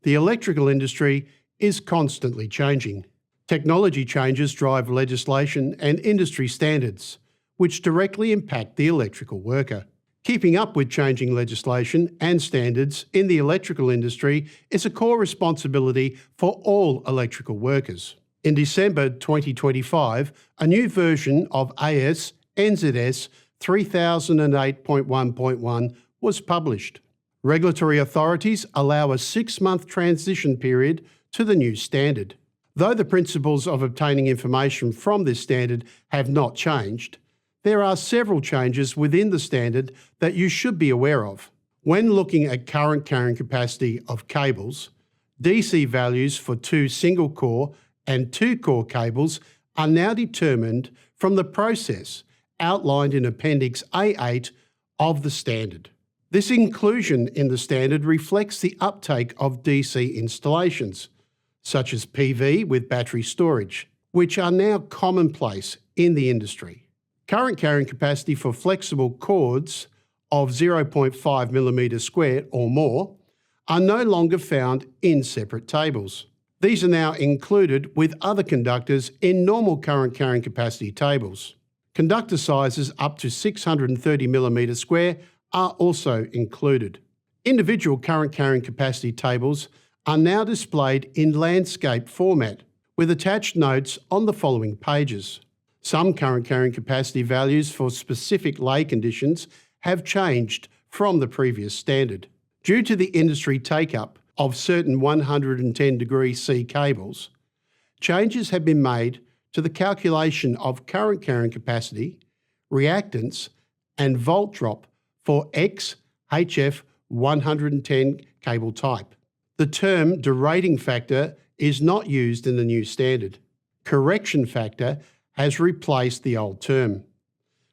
The electrical industry is constantly changing. Technology changes drive legislation and industry standards, which directly impact the electrical worker. Keeping up with changing legislation and standards in the electrical industry is a core responsibility for all electrical workers. In December 2025, a new version of AS NZS 3008.1.1 was published. Regulatory authorities allow a 6-month transition period to the new standard. Though the principles of obtaining information from this standard have not changed, there are several changes within the standard that you should be aware of. When looking at current carrying capacity of cables, DC values for 2 single-core and 2-core cables are now determined from the process outlined in Appendix A8 of the standard. This inclusion in the standard reflects the uptake of DC installations, such as PV with battery storage, which are now commonplace in the industry. Current carrying capacity for flexible cords of 0.5 mm² or more are no longer found in separate tables. These are now included with other conductors in normal current carrying capacity tables. Conductor sizes up to 630 mm² are also included. Individual current carrying capacity tables are now displayed in landscape format with attached notes on the following pages. Some current carrying capacity values for specific lay conditions have changed from the previous standard. Due to the industry take-up of certain 110°C cables, changes have been made to the calculation of current carrying capacity, reactance, and volt drop for XHF 110 cable type. The term derating factor is not used in the new standard. Correction factor has replaced the old term,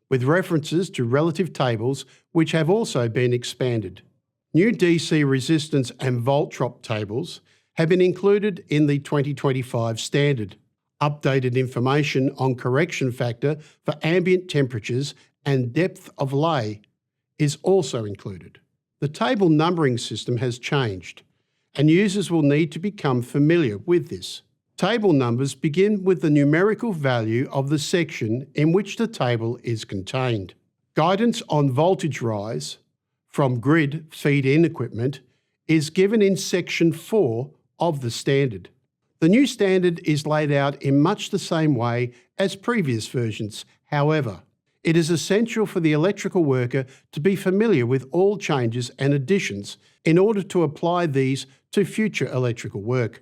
with references to relative tables which have also been expanded. New DC resistance and volt drop tables have been included in the 2025 standard. Updated information on correction factor for ambient temperatures and depth of lay is also included. The table numbering system has changed, and users will need to become familiar with this. Table numbers begin with the numerical value of the section in which the table is contained. Guidance on voltage rise from grid feed-in equipment is given in Section 4 of the standard. The new standard is laid out in much the same way as previous versions. However, it is essential for the electrical worker to be familiar with all changes and additions in order to apply these to future electrical work.